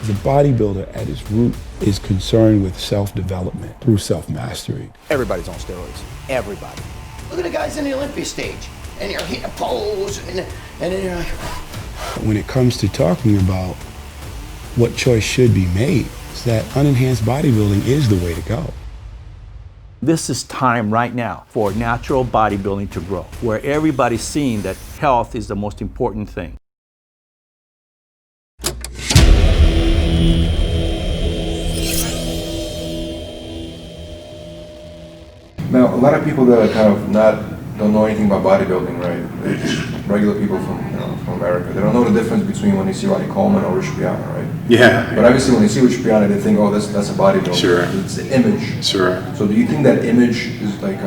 The bodybuilder at its root is concerned with self-development through self-mastery. Everybody's on steroids. Everybody. Look at the guys in the Olympia stage, and they're hitting a pose, and then you're like... When it comes to talking about what choice should be made, is that unenhanced bodybuilding is the way to go. This is time right now for natural bodybuilding to grow, where everybody's seeing that health is the most important thing. Now, a lot of people that are kind of don't know anything about bodybuilding, right? They're just regular people from America. They don't know the difference between when they see Ronnie Coleman or Rich Piana, right? Yeah. But obviously, when they see Rich Piana, they think, oh, that's a bodybuilder. Sure. It's the image. Sure. So, do you think that image is like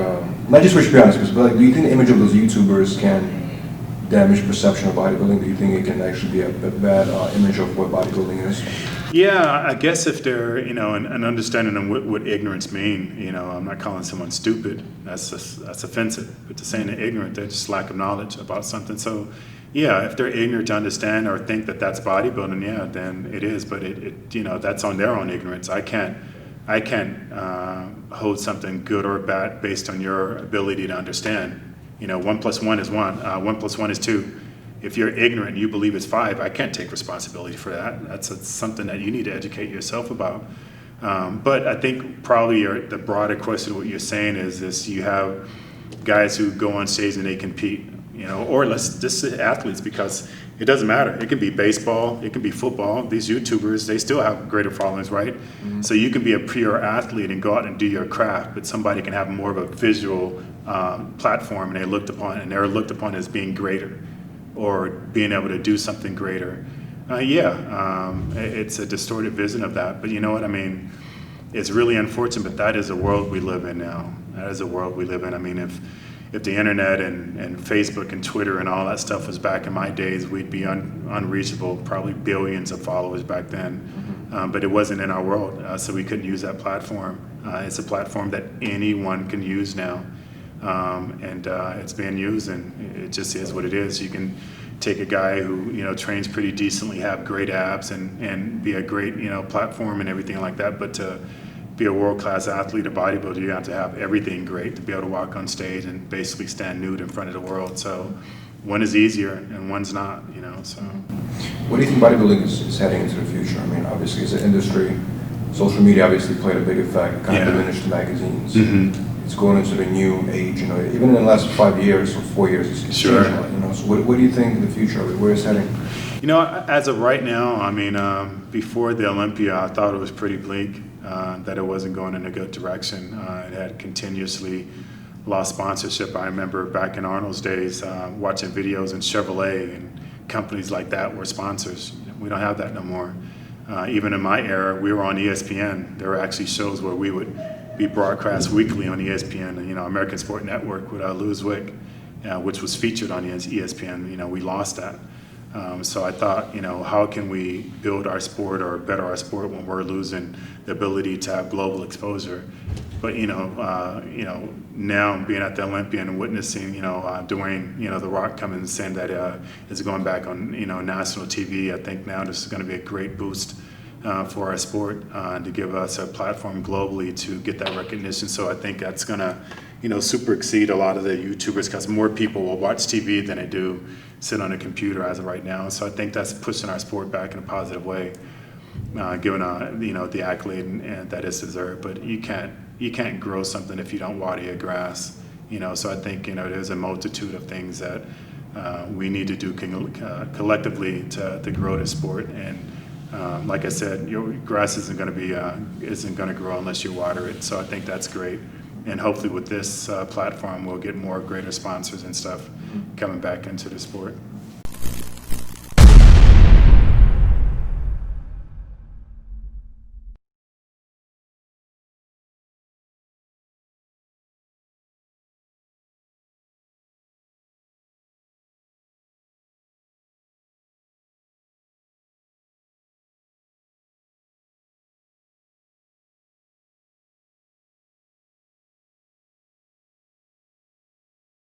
not just Rich Piana, but like, do you think the image of those YouTubers can damage perception of bodybuilding? Do you think it can actually be a bad image of what bodybuilding is? Yeah, I guess if they're, an understanding of what ignorance mean, I'm not calling someone stupid. That's offensive. But to saying they're ignorant, they're just lack of knowledge about something. So, yeah, if they're ignorant to understand or think that that's bodybuilding, yeah, then it is. But it that's on their own ignorance. I can't hold something good or bad based on your ability to understand. 1 + 1 is 1. 1 + 1 is 2. If you're ignorant and you believe it's 5, I can't take responsibility for that. That's something that you need to educate yourself about. But I think probably the broader question of what you're saying is you have guys who go on stage and they compete, or let's just say athletes, because it doesn't matter. It can be baseball, it can be football. These YouTubers, they still have greater followings, right? Mm-hmm. So you can be a pure athlete and go out and do your craft, but somebody can have more of a visual platform, and they're looked upon as being greater, or being able to do something greater. It's a distorted vision of that. But you know what I mean? It's really unfortunate, but that is the world we live in now. That is the world we live in. I mean, if the internet and Facebook and Twitter and all that stuff was back in my days, we'd be unreachable, probably billions of followers back then. Mm-hmm. But it wasn't in our world, so we couldn't use that platform. It's a platform that anyone can use now. And it's being used, and it just is what it is. You can take a guy who trains pretty decently, have great abs, and be a great platform and everything like that. But to be a world-class athlete, a bodybuilder, you have to have everything great to be able to walk on stage and basically stand nude in front of the world. So one is easier and one's not. So. What do you think bodybuilding is heading into the future? I mean, obviously, as an industry, social media obviously played a big effect. Kind of diminished the magazines. Mm-hmm. It's going into the new age, even in the last 5 years or 4 years, it's sure. changed a lot, So what do you think in the future, where it's heading? As of right now, I mean, before the Olympia, I thought it was pretty bleak, that it wasn't going in a good direction. It had continuously lost sponsorship. I remember back in Arnold's days, watching videos in Chevrolet, and companies like that were sponsors. We don't have that no more. Even in my era, we were on ESPN. There were actually shows where we would be broadcast weekly on ESPN, American Sport Network with Louis Wick, which was featured on ESPN. We lost that. So I thought, how can we build our sport or better our sport when we're losing the ability to have global exposure? But now being at the Olympia and witnessing, Dwayne, The Rock coming and saying that it's going back on, national TV. I think now this is going to be a great boost for our sport, to give us a platform globally to get that recognition. So I think that's going to, super exceed a lot of the YouTubers, because more people will watch TV than they do sit on a computer as of right now. So I think that's pushing our sport back in a positive way, given the accolade and that is deserved. But you can't grow something if you don't water your grass. So I think there's a multitude of things that we need to do collectively to grow the sport. And like I said, your grass isn't going to grow unless you water it. So I think that's great. And hopefully with this platform, we'll get more greater sponsors and stuff coming back into the sport.